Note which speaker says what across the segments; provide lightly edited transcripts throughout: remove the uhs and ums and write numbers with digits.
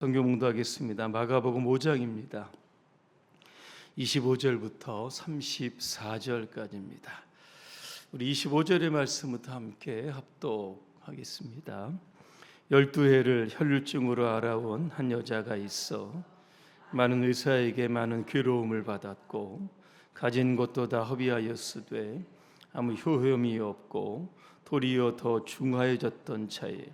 Speaker 1: 성경 봉독하겠습니다. 마가복음 5장입니다. 25절부터 34절까지입니다. 우리 25절의 말씀부터 함께 합독하겠습니다. 12해를 혈류증으로 알아온 한 여자가 있어 많은 의사에게 많은 괴로움을 받았고 가진 것도 다 허비하였으되 아무 효험이 없고 도리어 더 중하여졌던 차에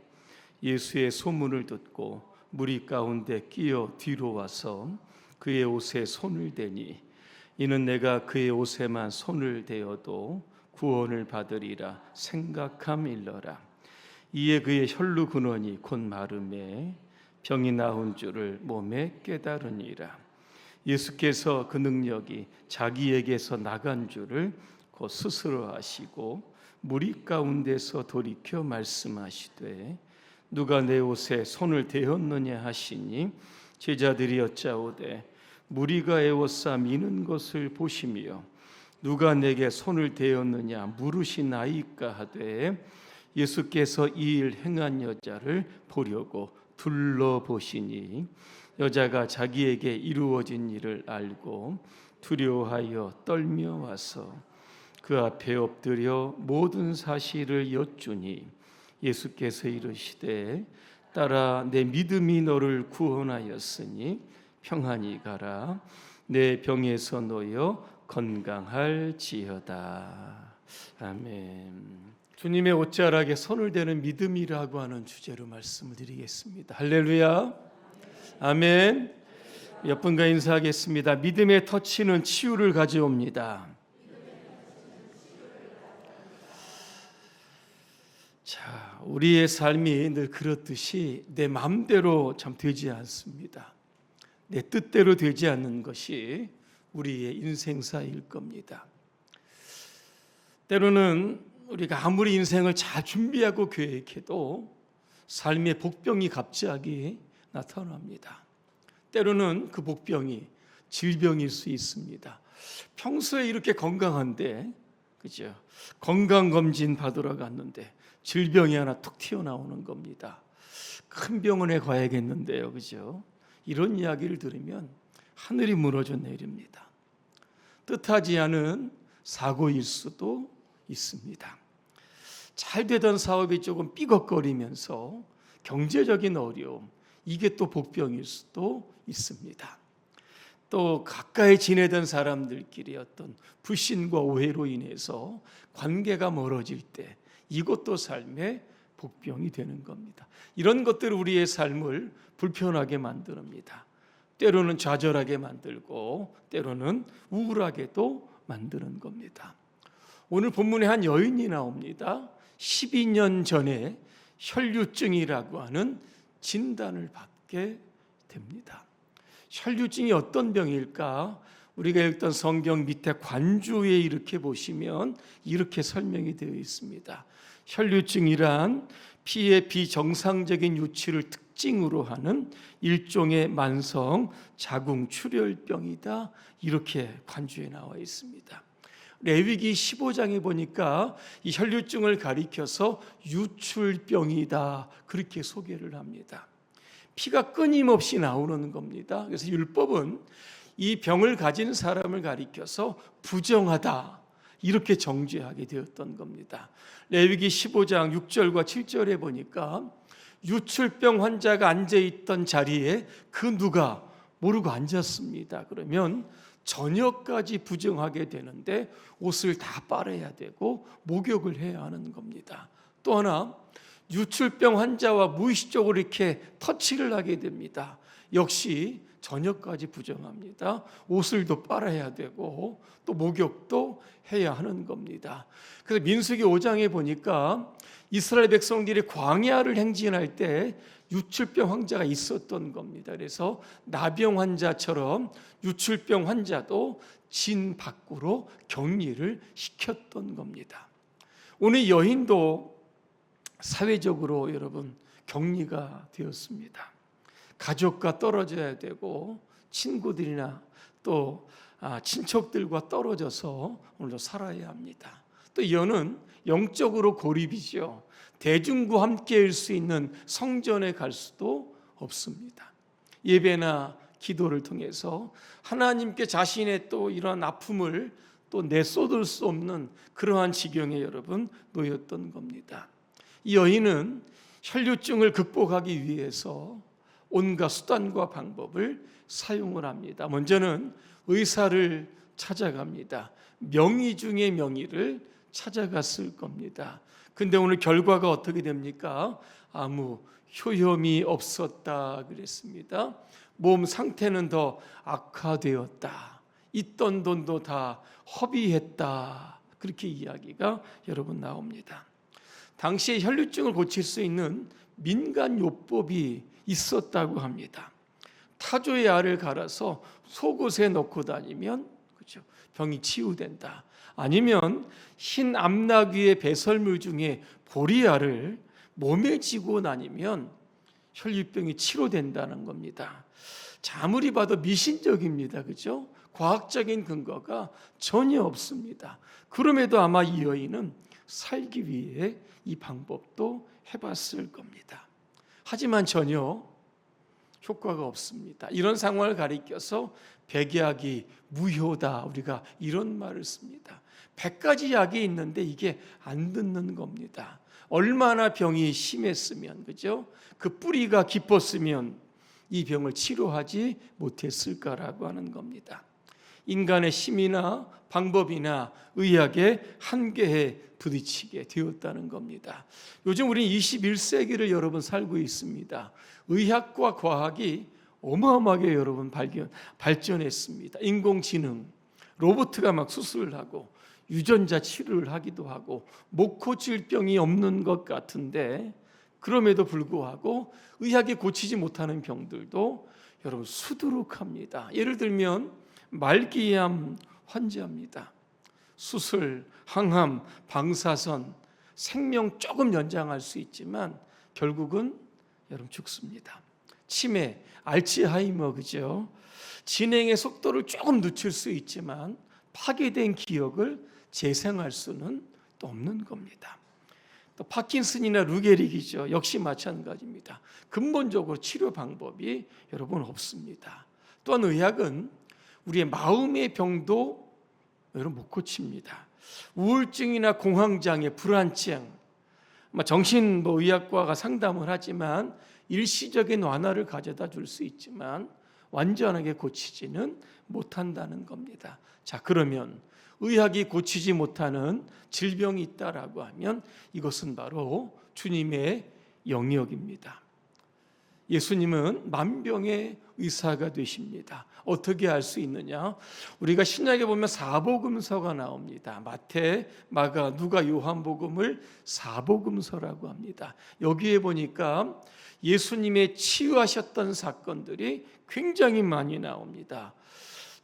Speaker 1: 예수의 소문을 듣고 무리 가운데 끼어 뒤로 와서 그의 옷에 손을 대니 이는 내가 그의 옷에만 손을 대어도 구원을 받으리라 생각함일러라. 이에 그의 혈루 근원이 곧 마름에 병이 나은 줄을 몸에 깨달으니라. 예수께서 그 능력이 자기에게서 나간 줄을 곧 스스로 아시고 무리 가운데서 돌이켜 말씀하시되 누가 내 옷에 손을 대었느냐 하시니 제자들이 여짜오되 무리가 에워싸 미는 것을 보시며 누가 내게 손을 대었느냐 물으시나이까 하되 예수께서 이 일 행한 여자를 보려고 둘러보시니 여자가 자기에게 이루어진 일을 알고 두려워하여 떨며 와서 그 앞에 엎드려 모든 사실을 여쭈니 예수께서 이르시되 딸아 내 믿음이 너를 구원하였으니 평안히 가라 내 병에서 놓여 건강할지어다. 아멘. 주님의 옷자락에 손을 대는 믿음이라고 하는 주제로 말씀을 드리겠습니다. 할렐루야. 아멘. 몇 분과 인사하겠습니다. 믿음의 터치는 치유를 가져옵니다. 자, 우리의 삶이 늘 그렇듯이 내 마음대로 참 되지 않습니다. 내 뜻대로 되지 않는 것이 우리의 인생사일 겁니다. 때로는 우리가 아무리 인생을 잘 준비하고 계획해도 삶의 복병이 갑자기 나타납니다. 때로는 그 복병이 질병일 수 있습니다. 평소에 이렇게 건강한데, 그죠? 건강검진 받으러 갔는데 질병이 하나 툭 튀어나오는 겁니다. 큰 병원에 가야겠는데요, 그죠? 이런 이야기를 들으면 하늘이 무너져 내립니다. 뜻하지 않은 사고일 수도 있습니다. 잘 되던 사업이 조금 삐걱거리면서 경제적인 어려움, 이게 또 복병일 수도 있습니다. 또 가까이 지내던 사람들끼리 어떤 불신과 오해로 인해서 관계가 멀어질 때 이것도 삶의 복병이 되는 겁니다. 이런 것들이 우리의 삶을 불편하게 만듭니다. 때로는 좌절하게 만들고 때로는 우울하게도 만드는 겁니다. 오늘 본문에 한 여인이 나옵니다. 12년 전에 혈류증이라고 하는 진단을 받게 됩니다. 혈류증이 어떤 병일까? 우리가 읽던 성경 밑에 관주에 이렇게 보시면 이렇게 설명이 되어 있습니다. 혈류증이란 피의 비정상적인 유출을 특징으로 하는 일종의 만성 자궁 출혈병이다. 이렇게 관주에 나와 있습니다. 레위기 15장에 보니까 이 혈류증을 가리켜서 유출병이다. 그렇게 소개를 합니다. 피가 끊임없이 나오는 겁니다. 그래서 율법은 이 병을 가진 사람을 가리켜서 부정하다 이렇게 정죄하게 되었던 겁니다. 레위기 15장 6절과 7절에 보니까 유출병 환자가 앉아있던 자리에 그 누가 모르고 앉았습니다. 그러면 저녁까지 부정하게 되는데 옷을 다 빨아야 되고 목욕을 해야 하는 겁니다. 또 하나 유출병 환자와 무의식적으로 이렇게 터치를 하게 됩니다. 역시 저녁까지 부정합니다. 옷을 또 빨아야 되고 또 목욕도 해야 하는 겁니다. 그래서 민수기 5장에 보니까 이스라엘 백성들이 광야를 행진할 때 유출병 환자가 있었던 겁니다. 그래서 나병 환자처럼 유출병 환자도 진 밖으로 격리를 시켰던 겁니다. 오늘 여인도 사회적으로 여러분 격리가 되었습니다. 가족과 떨어져야 되고 친구들이나 또 친척들과 떨어져서 오늘도 살아야 합니다. 또 여는 영적으로 고립이죠. 대중과 함께일 수 있는 성전에 갈 수도 없습니다. 예배나 기도를 통해서 하나님께 자신의 또 이러한 아픔을 또 내쏟을 수 없는 그러한 지경에 여러분 놓였던 겁니다. 이 여인은 혈류증을 극복하기 위해서 온갖 수단과 방법을 사용을 합니다. 먼저는 의사를 찾아갑니다. 명의 중에 명의를 찾아갔을 겁니다. 근데 오늘 결과가 어떻게 됩니까? 아무 효험이 없었다 그랬습니다. 몸 상태는 더 악화되었다. 있던 돈도 다 허비했다. 그렇게 이야기가 여러분 나옵니다. 당시에 혈류증을 고칠 수 있는 민간요법이 있었다고 합니다. 타조의 알을 갈아서 속옷에 넣고 다니면 그렇죠, 병이 치유된다. 아니면 흰 암나귀의 배설물 중에 보리알을 몸에 쥐고 다니면 혈류병이 치료된다는 겁니다. 자, 아무리 봐도 미신적입니다. 그죠? 과학적인 근거가 전혀 없습니다. 그럼에도 아마 이 여인은 살기 위해 이 방법도 해봤을 겁니다. 하지만 전혀 효과가 없습니다. 이런 상황을 가리켜서 백약이 무효다, 우리가 이런 말을 씁니다. 100가지 약이 있는데 이게 안 듣는 겁니다. 얼마나 병이 심했으면, 그죠? 그 뿌리가 깊었으면 이 병을 치료하지 못했을까라고 하는 겁니다. 인간의 힘이나 방법이나 의학의 한계에 부딪히게 되었다는 겁니다. 요즘 우리는 21세기를 여러분 살고 있습니다. 의학과 과학이 어마어마하게 여러분 발전했습니다. 인공지능, 로봇가 막 수술을 하고 유전자 치료를 하기도 하고 못 고칠 병이 없는 것 같은데, 그럼에도 불구하고 의학이 고치지 못하는 병들도 여러분 수두룩합니다. 예를 들면 말기암 환자입니다. 수술, 항암, 방사선, 생명 조금 연장할 수 있지만 결국은 여러분 죽습니다. 치매, 알츠하이머, 그죠? 진행의 속도를 조금 늦출 수 있지만 파괴된 기억을 재생할 수는 또 없는 겁니다. 또 파킨슨이나 루게릭이죠. 역시 마찬가지입니다. 근본적으로 치료 방법이 여러분 없습니다. 또한 의학은 우리의 마음의 병도 여러분 못 고칩니다. 우울증이나 공황장애, 불안증, 정신의학과가 상담을 하지만 일시적인 완화를 가져다 줄 수 있지만 완전하게 고치지는 못한다는 겁니다. 자, 그러면 의학이 고치지 못하는 질병이 있다라고 하면 이것은 바로 주님의 영역입니다. 예수님은 만병의 의사가 되십니다. 어떻게 알 수 있느냐? 우리가 신약에 보면 사복음서가 나옵니다. 마태, 마가, 누가, 요한복음을 사복음서라고 합니다. 여기에 보니까 예수님의 치유하셨던 사건들이 굉장히 많이 나옵니다.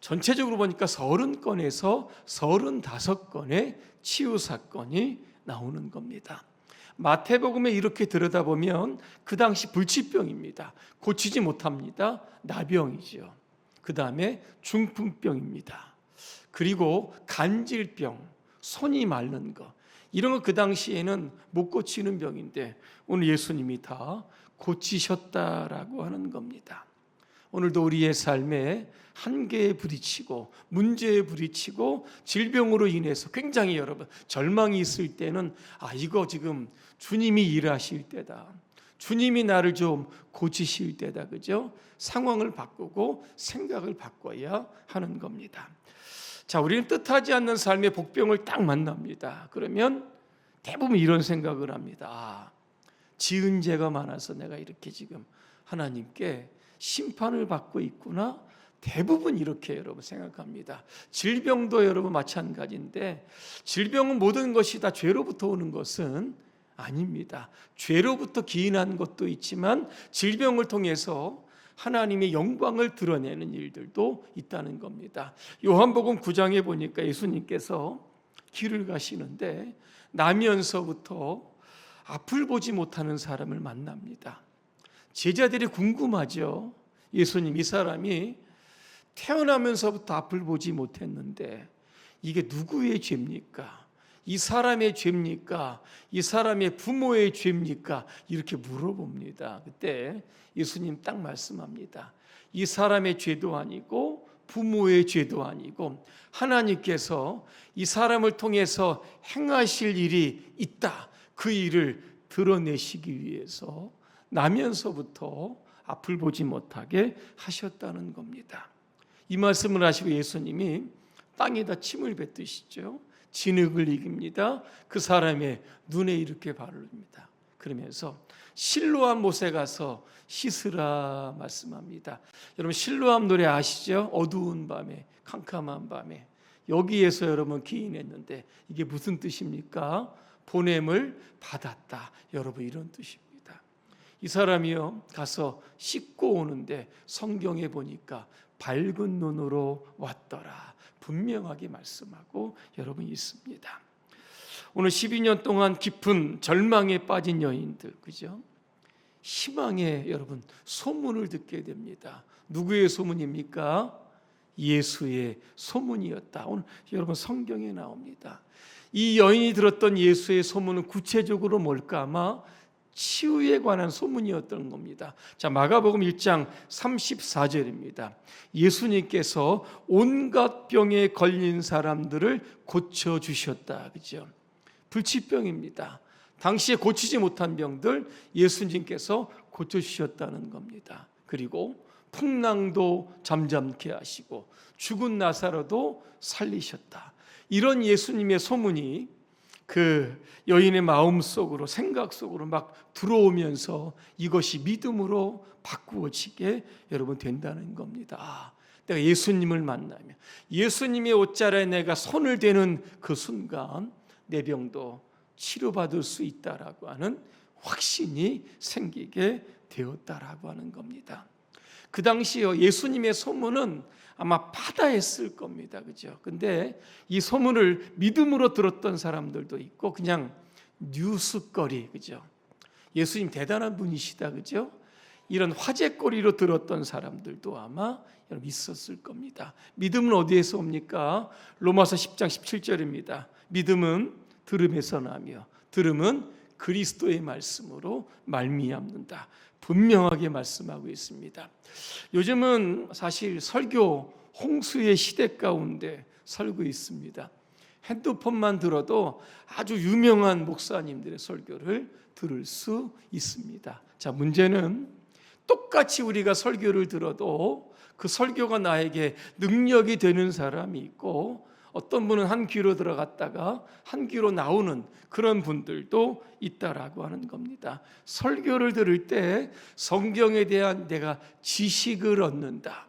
Speaker 1: 전체적으로 보니까 30건에서 35건의 치유 사건이 나오는 겁니다. 마태복음에 이렇게 들여다보면 그 당시 불치병입니다. 고치지 못합니다. 나병이죠. 그 다음에 중풍병입니다. 그리고 간질병, 손이 마른 거, 이런 거 그 당시에는 못 고치는 병인데 오늘 예수님이 다 고치셨다라고 하는 겁니다. 오늘도 우리의 삶에 한계에 부딪히고 문제에 부딪히고 질병으로 인해서 굉장히 여러분 절망이 있을 때는 이거 지금 주님이 일하실 때다. 주님이 나를 좀 고치실 때다. 그죠? 상황을 바꾸고 생각을 바꿔야 하는 겁니다. 자, 우리는 뜻하지 않는 삶의 복병을 딱 만납니다. 그러면 대부분 이런 생각을 합니다. 지은 죄가 많아서 내가 이렇게 지금 하나님께 심판을 받고 있구나. 대부분 이렇게 여러분 생각합니다. 질병도 여러분 마찬가지인데 질병은 모든 것이 다 죄로부터 오는 것은 아닙니다. 죄로부터 기인한 것도 있지만 질병을 통해서 하나님의 영광을 드러내는 일들도 있다는 겁니다. 요한복음 9장에 보니까 예수님께서 길을 가시는데 나면서부터 앞을 보지 못하는 사람을 만납니다. 제자들이 궁금하죠. 예수님, 이 사람이 태어나면서부터 앞을 보지 못했는데 이게 누구의 죄입니까? 이 사람의 죄입니까? 이 사람의 부모의 죄입니까? 이렇게 물어봅니다. 그때 예수님 딱 말씀합니다. 이 사람의 죄도 아니고 부모의 죄도 아니고 하나님께서 이 사람을 통해서 행하실 일이 있다. 그 일을 드러내시기 위해서 나면서부터 앞을 보지 못하게 하셨다는 겁니다. 이 말씀을 하시고 예수님이 땅에다 침을 뱉으시죠. 진흙을 이깁니다. 그 사람의 눈에 이렇게 바릅니다. 그러면서 실로암 못에 가서 씻으라 말씀합니다. 여러분 실로암 노래 아시죠? 어두운 밤에, 캄캄한 밤에. 여기에서 여러분 기인했는데 이게 무슨 뜻입니까? 보냄을 받았다. 여러분 이런 뜻입니다. 이 사람이요 가서 씻고 오는데 성경에 보니까 밝은 눈으로 왔더라. 분명하게 말씀하고 여러분 있습니다. 오늘 12년 동안 깊은 절망에 빠진 여인들, 그죠? 희망의 여러분 소문을 듣게 됩니다. 누구의 소문입니까? 예수의 소문이었다. 오늘 여러분 성경에 나옵니다. 이 여인이 들었던 예수의 소문은 구체적으로 뭘까? 아마 치유에 관한 소문이었던 겁니다. 자, 마가복음 1장 34절입니다. 예수님께서 온갖 병에 걸린 사람들을 고쳐 주셨다. 그죠? 불치병입니다. 당시에 고치지 못한 병들 예수님께서 고쳐 주셨다는 겁니다. 그리고 풍랑도 잠잠케 하시고 죽은 나사로도 살리셨다. 이런 예수님의 소문이 그 여인의 마음 속으로 생각 속으로 막 들어오면서 이것이 믿음으로 바꾸어지게 여러분 된다는 겁니다. 내가 예수님을 만나면 예수님의 옷자락에 내가 손을 대는 그 순간 내 병도 치료받을 수 있다라고 하는 확신이 생기게 되었다라고 하는 겁니다. 그 당시에 예수님의 소문은 아마 파다했을 겁니다. 그죠? 근데 이 소문을 믿음으로 들었던 사람들도 있고 그냥 뉴스거리, 그죠? 예수님 대단한 분이시다, 그죠? 이런 화제거리로 들었던 사람들도 아마 여러분 있었을 겁니다. 믿음은 어디에서 옵니까? 로마서 10장 17절입니다. 믿음은 들음에서 나며 들음은 그리스도의 말씀으로 말미암는다. 분명하게 말씀하고 있습니다. 요즘은 사실 설교 홍수의 시대 가운데 살고 있습니다. 핸드폰만 들어도 아주 유명한 목사님들의 설교를 들을 수 있습니다. 자, 문제는 똑같이 우리가 설교를 들어도 그 설교가 나에게 능력이 되는 사람이 있고 어떤 분은 한 귀로 들어갔다가 한 귀로 나오는 그런 분들도 있다라고 하는 겁니다. 설교를 들을 때 성경에 대한 내가 지식을 얻는다.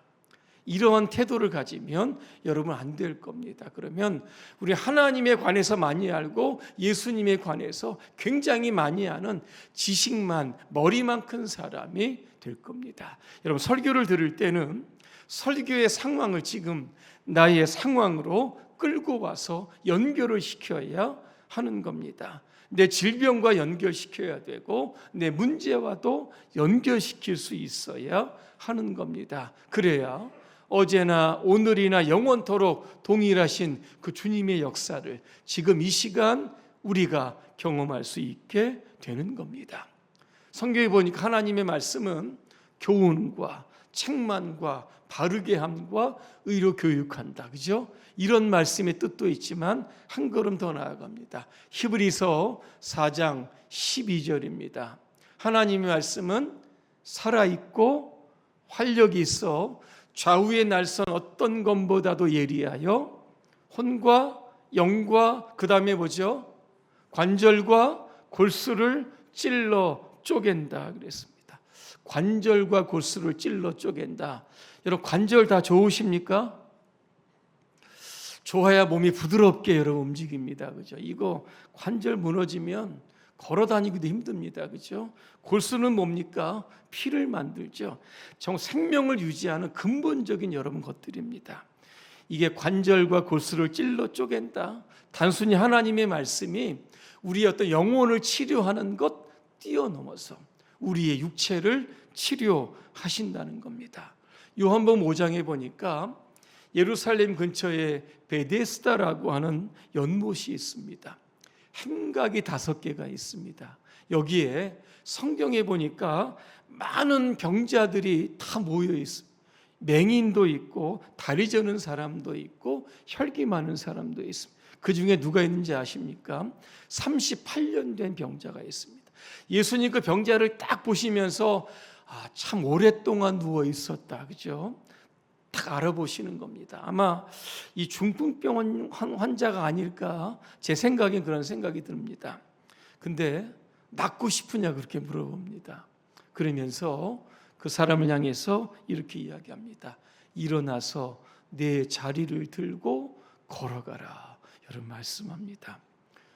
Speaker 1: 이러한 태도를 가지면 여러분 안 될 겁니다. 그러면 우리 하나님에 관해서 많이 알고 예수님에 관해서 굉장히 많이 아는 지식만 머리만 큰 사람이 될 겁니다. 여러분 설교를 들을 때는 설교의 상황을 지금 나의 상황으로 끌고 와서 연결을 시켜야 하는 겁니다. 내 질병과 연결시켜야 되고 내 문제와도 연결시킬 수 있어야 하는 겁니다. 그래야 어제나 오늘이나 영원토록 동일하신 그 주님의 역사를 지금 이 시간 우리가 경험할 수 있게 되는 겁니다. 성경에 보니까 하나님의 말씀은 교훈과 책망과 바르게 함과 의로 교육한다. 그죠? 이런 말씀의 뜻도 있지만 한 걸음 더 나아갑니다. 히브리서 4장 12절입니다. 하나님의 말씀은 살아있고 활력이 있어 좌우의 날선 어떤 것보다도 예리하여 혼과 영과 그 다음에 뭐죠? 관절과 골수를 찔러 쪼갠다 그랬습니다. 관절과 골수를 찔러 쪼갠다. 여러분 관절 다 좋으십니까? 좋아야 몸이 부드럽게 여러분 움직입니다. 그죠? 이거 관절 무너지면 걸어 다니기도 힘듭니다. 그죠? 골수는 뭡니까? 피를 만들죠. 정 생명을 유지하는 근본적인 여러분 것들입니다. 이게 관절과 골수를 찔러 쪼갠다. 단순히 하나님의 말씀이 우리의 어떤 영혼을 치료하는 것 뛰어넘어서 우리의 육체를 치료하신다는 겁니다. 요한복음 5장에 보니까 예루살렘 근처에 베데스다라고 하는 연못이 있습니다. 행각이 5개가 있습니다. 여기에 성경에 보니까 많은 병자들이 다 모여 있습니다. 맹인도 있고 다리 저는 사람도 있고 혈기 많은 사람도 있습니다. 그 중에 누가 있는지 아십니까? 38년 된 병자가 있습니다. 예수님 그 병자를 딱 보시면서 참 오랫동안 누워 있었다, 그죠? 딱 알아보시는 겁니다. 아마 이 중풍병 환자가 아닐까, 제 생각엔 그런 생각이 듭니다. 근데 낫고 싶으냐 그렇게 물어봅니다. 그러면서 그 사람을 향해서 이렇게 이야기합니다. 일어나서 내 자리를 들고 걸어가라. 여러분 말씀합니다.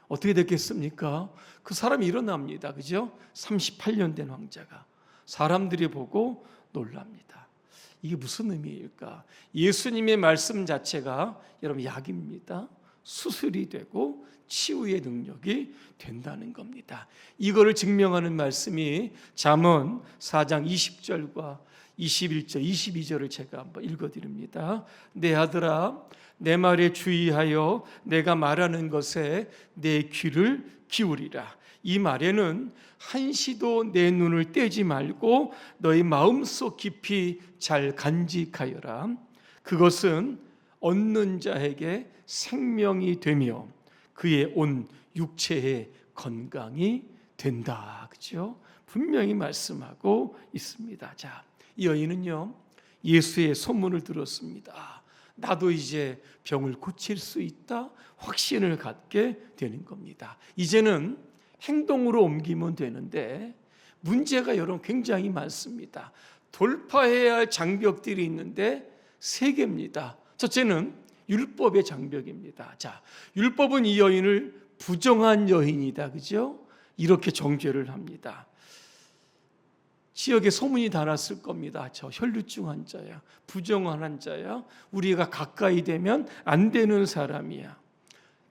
Speaker 1: 어떻게 됐겠습니까? 그 사람이 일어납니다. 그죠? 38년 된 환자가. 사람들이 보고 놀랍니다. 이게 무슨 의미일까? 예수님의 말씀 자체가 여러분 약입니다. 수술이 되고 치유의 능력이 된다는 겁니다. 이거를 증명하는 말씀이 잠언 4장 20절과 21절, 22절을 제가 한번 읽어드립니다. 내 아들아, 내 말에 주의하여 내가 말하는 것에 내 귀를 기울이라. 이 말에는 한시도 내 눈을 떼지 말고 너희 마음속 깊이 잘 간직하여라. 그것은 얻는 자에게 생명이 되며 그의 온 육체의 건강이 된다. 그렇죠? 분명히 말씀하고 있습니다. 자, 이 여인은요, 예수의 소문을 들었습니다. 나도 이제 병을 고칠 수 있다 확신을 갖게 되는 겁니다. 이제는 행동으로 옮기면 되는데 문제가 여러분 굉장히 많습니다. 돌파해야 할 장벽들이 있는데 3개입니다. 첫째는 율법의 장벽입니다. 자, 율법은 이 여인을 부정한 여인이다, 그죠? 이렇게 정죄를 합니다. 지역에 소문이 다 났을 겁니다. 저 혈루증 환자야, 부정한 환자야, 우리가 가까이 되면 안 되는 사람이야,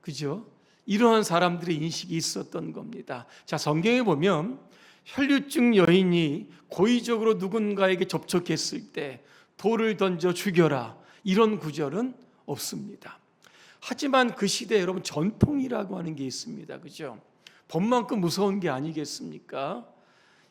Speaker 1: 그죠? 이러한 사람들의 인식이 있었던 겁니다. 자, 성경에 보면 혈루증 여인이 고의적으로 누군가에게 접촉했을 때 돌을 던져 죽여라, 이런 구절은 없습니다. 하지만 그 시대에 여러분 전통이라고 하는 게 있습니다, 그죠? 법만큼 무서운 게 아니겠습니까?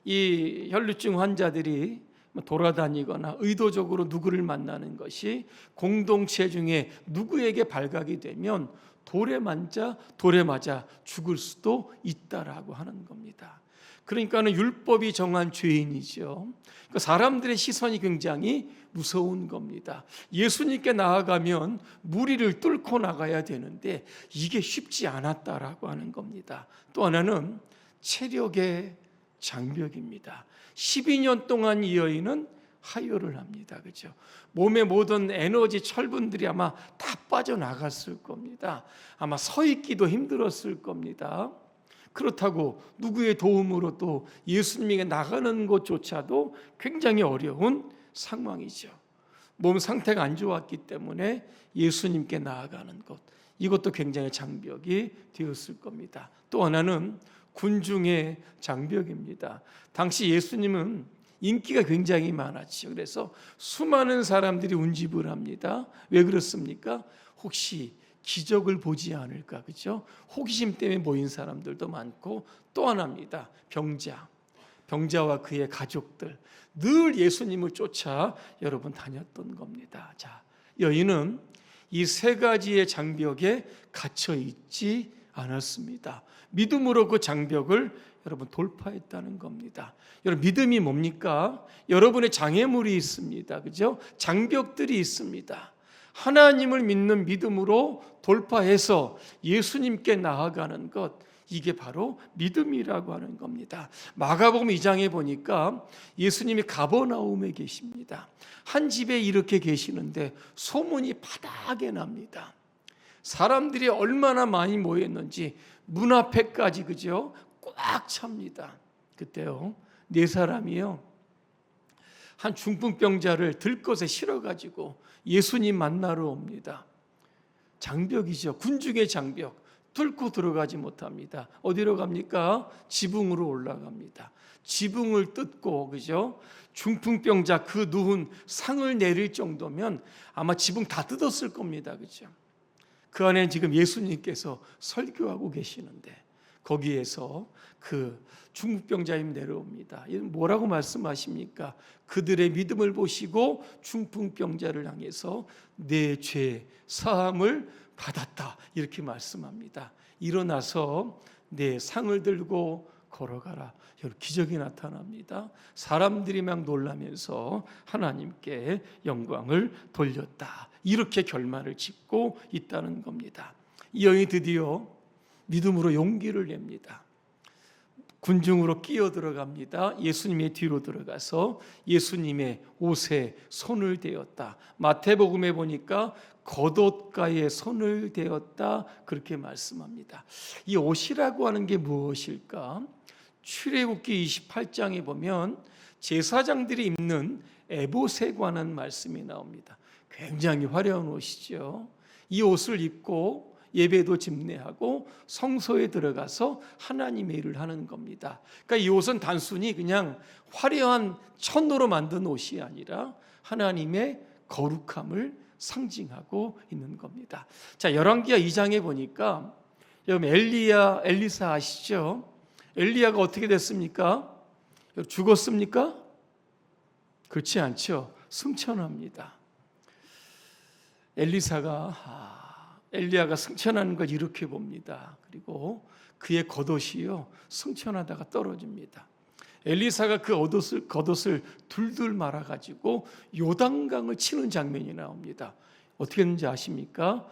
Speaker 1: 이 혈루증 환자들이 돌아다니거나 의도적으로 누구를 만나는 것이 공동체 중에 누구에게 발각이 되면 돌에 맞아 죽을 수도 있다라고 하는 겁니다. 그러니까는 율법이 정한 죄인이죠. 그러니까 사람들의 시선이 굉장히 무서운 겁니다. 예수님께 나아가면 무리를 뚫고 나가야 되는데 이게 쉽지 않았다라고 하는 겁니다. 또 하나는 체력의 장벽입니다. 12년 동안 이 여인은 하혈을 합니다. 그렇죠? 몸의 모든 에너지, 철분들이 아마 다 빠져나갔을 겁니다. 아마 서 있기도 힘들었을 겁니다. 그렇다고 누구의 도움으로 또 예수님에게 나가는 것조차도 굉장히 어려운 상황이죠. 몸 상태가 안 좋았기 때문에 예수님께 나아가는 것, 이것도 굉장히 장벽이 되었을 겁니다. 또 하나는 군중의 장벽입니다. 당시 예수님은 인기가 굉장히 많았죠. 그래서 수많은 사람들이 운집을 합니다. 왜 그렇습니까? 혹시 기적을 보지 않을까, 그렇죠? 호기심 때문에 모인 사람들도 많고, 또 하나입니다. 병자와 그의 가족들, 늘 예수님을 쫓아 여러분 다녔던 겁니다. 자, 여인은 이 3가지의 장벽에 갇혀 있지 않았습니다. 믿음으로 그 장벽을 여러분 돌파했다는 겁니다. 여러분 믿음이 뭡니까? 여러분의 장애물이 있습니다. 그죠? 장벽들이 있습니다. 하나님을 믿는 믿음으로 돌파해서 예수님께 나아가는 것, 이게 바로 믿음이라고 하는 겁니다. 마가복음 2장에 보니까 예수님이 가버나움에 계십니다. 한 집에 이렇게 계시는데 소문이 바닥에 납니다. 사람들이 얼마나 많이 모였는지 문 앞에까지, 그죠? 꽉 찹니다. 그때요, 4사람이요, 한 중풍병자를 들것에 실어가지고 예수님 만나러 옵니다. 장벽이죠. 군중의 장벽. 뚫고 들어가지 못합니다. 어디로 갑니까? 지붕으로 올라갑니다. 지붕을 뜯고, 그죠? 중풍병자 그 누운 상을 내릴 정도면 아마 지붕 다 뜯었을 겁니다. 그죠? 그 안에 지금 예수님께서 설교하고 계시는데 거기에서 그 중풍병자임 내려옵니다. 이는 뭐라고 말씀하십니까? 그들의 믿음을 보시고 중풍병자를 향해서 내 죄 사함을 받았다 이렇게 말씀합니다. 일어나서 내 상을 들고 걸어가라. 기적이 나타납니다. 사람들이 막 놀라면서 하나님께 영광을 돌렸다. 이렇게 결말을 짓고 있다는 겁니다. 이 여인이 드디어 믿음으로 용기를 냅니다. 군중으로 끼어 들어갑니다. 예수님의 뒤로 들어가서 예수님의 옷에 손을 대었다. 마태복음에 보니까 겉옷가에 손을 대었다 그렇게 말씀합니다. 이 옷이라고 하는 게 무엇일까? 출애굽기 28장에 보면 제사장들이 입는 에봇에 관한 말씀이 나옵니다. 굉장히 화려한 옷이죠. 이 옷을 입고 예배도 집례하고 성소에 들어가서 하나님의 일을 하는 겁니다. 그러니까 이 옷은 단순히 그냥 화려한 천으로 만든 옷이 아니라 하나님의 거룩함을 상징하고 있는 겁니다. 자, 열왕기하 2장에 보니까 여러분 엘리사 아시죠? 엘리야가 어떻게 됐습니까? 죽었습니까? 그렇지 않죠. 승천합니다. 엘리야가 승천하는 걸 이렇게 봅니다. 그리고 그의 겉옷이요 승천하다가 떨어집니다. 엘리사가 그 겉옷을 둘둘 말아가지고 요단강을 치는 장면이 나옵니다. 어떻게 했는지 아십니까?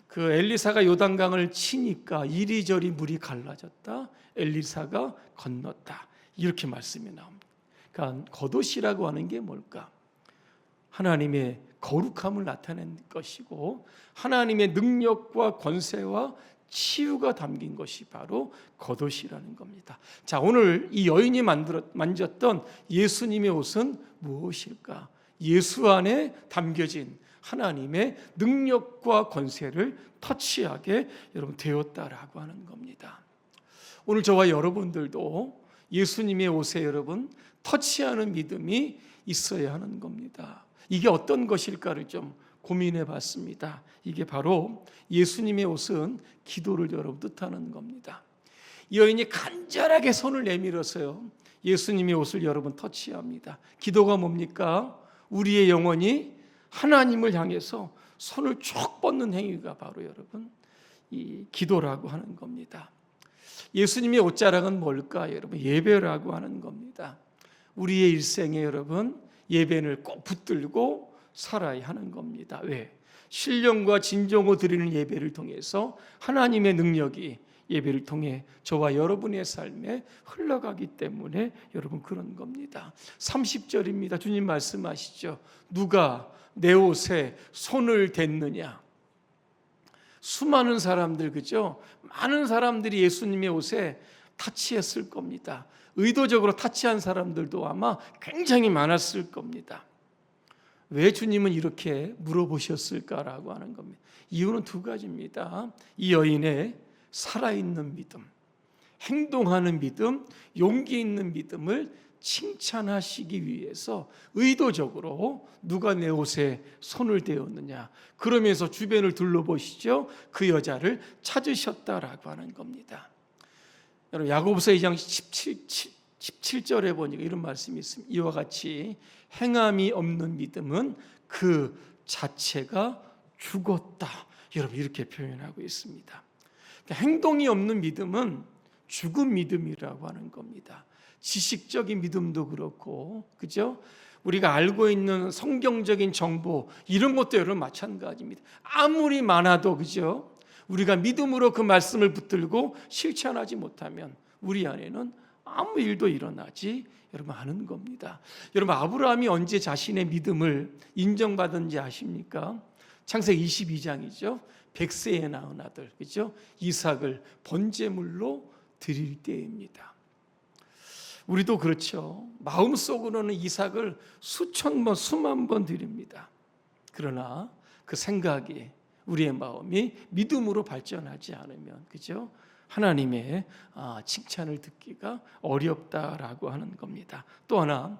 Speaker 1: 그 엘리사가 요단강을 치니까 이리저리 물이 갈라졌다. 엘리사가 건넜다. 이렇게 말씀이 나옵니다. 그러니까 겉옷이라고 하는 게 뭘까? 하나님의 거룩함을 나타낸 것이고 하나님의 능력과 권세와 치유가 담긴 것이 바로 겉옷이라는 겁니다. 자, 오늘 이 여인이 만졌던 예수님의 옷은 무엇일까? 예수 안에 담겨진 하나님의 능력과 권세를 터치하게 여러분 되었다라고 하는 겁니다. 오늘 저와 여러분들도 예수님의 옷에 여러분 터치하는 믿음이 있어야 하는 겁니다. 이게 어떤 것일까를 좀 고민해 봤습니다. 이게 바로 예수님의 옷은 기도를 여러분 뜻하는 겁니다. 이 여인이 간절하게 손을 내밀어서요 예수님의 옷을 여러분 터치합니다. 기도가 뭡니까? 우리의 영혼이 하나님을 향해서 손을 쭉 뻗는 행위가 바로 여러분 이 기도라고 하는 겁니다. 예수님의 옷자락은 뭘까? 여러분 예배라고 하는 겁니다. 우리의 일생에 여러분 예배를 꼭 붙들고 살아야 하는 겁니다. 왜? 신령과 진정으로 드리는 예배를 통해서 하나님의 능력이 예배를 통해 저와 여러분의 삶에 흘러가기 때문에 여러분 그런 겁니다. 30절입니다. 주님 말씀하시죠. 누가 내 옷에 손을 댔느냐? 수많은 사람들, 그죠? 많은 사람들이 예수님의 옷에 타치했을 겁니다. 의도적으로 타치한 사람들도 아마 굉장히 많았을 겁니다. 왜 주님은 이렇게 물어보셨을까라고 하는 겁니다. 이유는 두 가지입니다. 이 여인의 살아있는 믿음, 행동하는 믿음, 용기 있는 믿음을 칭찬하시기 위해서 의도적으로 누가 내 옷에 손을 대었느냐 그러면서 주변을 둘러보시죠. 그 여자를 찾으셨다라고 하는 겁니다. 여러분 야고보서 2장 17절에 보니까 이런 말씀이 있습니다. 이와 같이 행함이 없는 믿음은 그 자체가 죽었다. 여러분 이렇게 표현하고 있습니다. 그러니까 행동이 없는 믿음은 죽은 믿음이라고 하는 겁니다. 지식적인 믿음도 그렇고, 그죠? 우리가 알고 있는 성경적인 정보 이런 것도 여러분 마찬가지입니다. 아무리 많아도, 그죠? 우리가 믿음으로 그 말씀을 붙들고 실천하지 못하면 우리 안에는 아무 일도 일어나지 여러분 않은 겁니다. 여러분 아브라함이 언제 자신의 믿음을 인정받은지 아십니까? 창세기 22장이죠. 100세에 낳은 아들, 그죠? 이삭을 번제물로 드릴 때입니다. 우리도 그렇죠. 마음속으로는 이삭을 수천 번, 수만 번 드립니다. 그러나 그 생각이 우리의 마음이 믿음으로 발전하지 않으면, 그죠? 하나님의 칭찬을 듣기가 어렵다라고 하는 겁니다. 또 하나,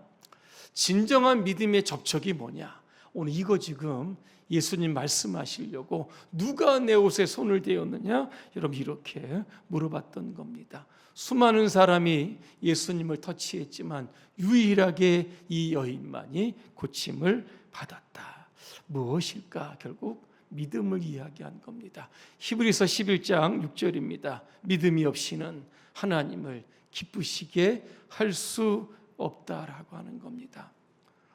Speaker 1: 진정한 믿음의 접촉이 뭐냐? 오늘 이거 지금 예수님 말씀하시려고 누가 내 옷에 손을 대었느냐? 여러분 이렇게 물어봤던 겁니다. 수많은 사람이 예수님을 터치했지만 유일하게 이 여인만이 고침을 받았다. 무엇일까? 결국 믿음을 이야기한 겁니다. 히브리서 11장 6절입니다. 믿음이 없이는 하나님을 기쁘시게 할 수 없다라고 하는 겁니다.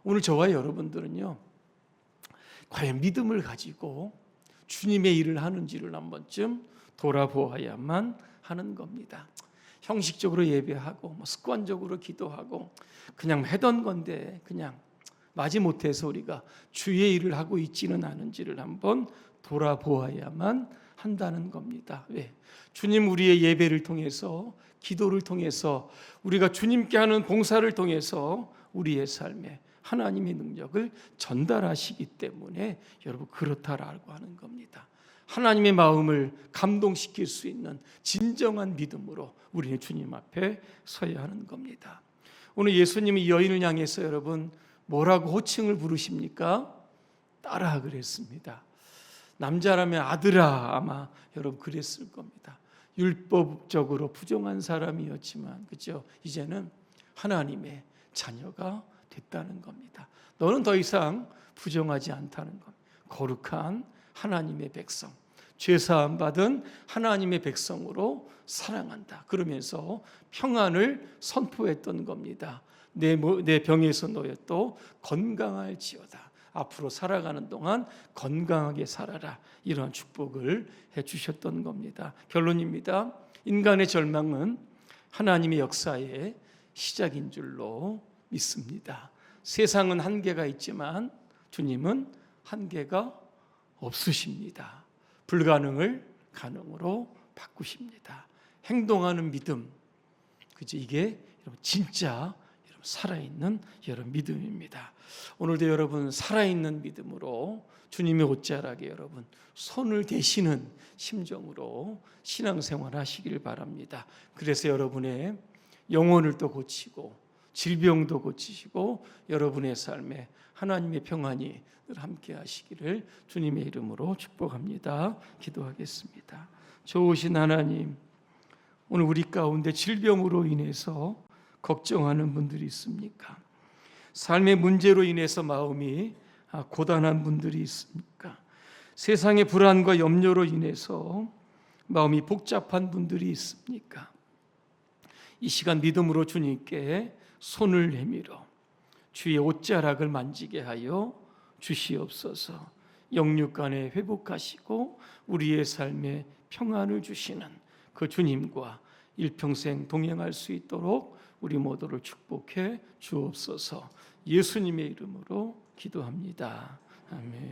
Speaker 1: 오늘 저와 여러분들은요, 과연 믿음을 가지고 주님의 일을 하는지를 한 번쯤 돌아보아야만 하는 겁니다. 형식적으로 예배하고 습관적으로 기도하고 그냥 하던 건데 그냥 마지못해서 우리가 주의 일을 하고 있지는 않은지를 한번 돌아보아야만 한다는 겁니다. 왜? 주님 우리의 예배를 통해서, 기도를 통해서, 우리가 주님께 하는 봉사를 통해서 우리의 삶에 하나님의 능력을 전달하시기 때문에 여러분 그렇다라고 하는 겁니다. 하나님의 마음을 감동시킬 수 있는 진정한 믿음으로 우리는 주님 앞에 서야 하는 겁니다. 오늘 예수님이 여인을 향해서 여러분 뭐라고 호칭을 부르십니까? 딸아 그랬습니다. 남자라면 아들아 아마 여러분 그랬을 겁니다. 율법적으로 부정한 사람이었지만 그죠? 이제는 하나님의 자녀가 됐다는 겁니다. 너는 더 이상 부정하지 않다는 겁니다. 거룩한 하나님의 백성, 죄사함 받은 하나님의 백성으로 사랑한다. 그러면서 평안을 선포했던 겁니다. 내 병에서 너희도 건강할지어다. 앞으로 살아가는 동안 건강하게 살아라. 이런 축복을 해주셨던 겁니다. 결론입니다. 인간의 절망은 하나님의 역사의 시작인 줄로 믿습니다. 세상은 한계가 있지만 주님은 한계가 없으십니다. 불가능을 가능으로 바꾸십니다. 행동하는 믿음, 그죠? 이게 진짜 살아있는 여러분 믿음입니다. 오늘도 여러분 살아있는 믿음으로 주님의 옷자락에 여러분 손을 대시는 심정으로 신앙생활 하시길 바랍니다. 그래서 여러분의 영혼을 또 고치고 질병도 고치시고 여러분의 삶에 하나님의 평안이 늘 함께 하시기를 주님의 이름으로 축복합니다. 기도하겠습니다. 좋으신 하나님, 오늘 우리 가운데 질병으로 인해서 걱정하는 분들이 있습니까? 삶의 문제로 인해서 마음이 고단한 분들이 있습니까? 세상의 불안과 염려로 인해서 마음이 복잡한 분들이 있습니까? 이 시간 믿음으로 주님께 손을 내밀어 주의 옷자락을 만지게 하여 주시옵소서. 영육간에 회복하시고 우리의 삶에 평안을 주시는 그 주님과 일평생 동행할 수 있도록 우리 모두를 축복해 주옵소서. 예수님의 이름으로 기도합니다. 아멘.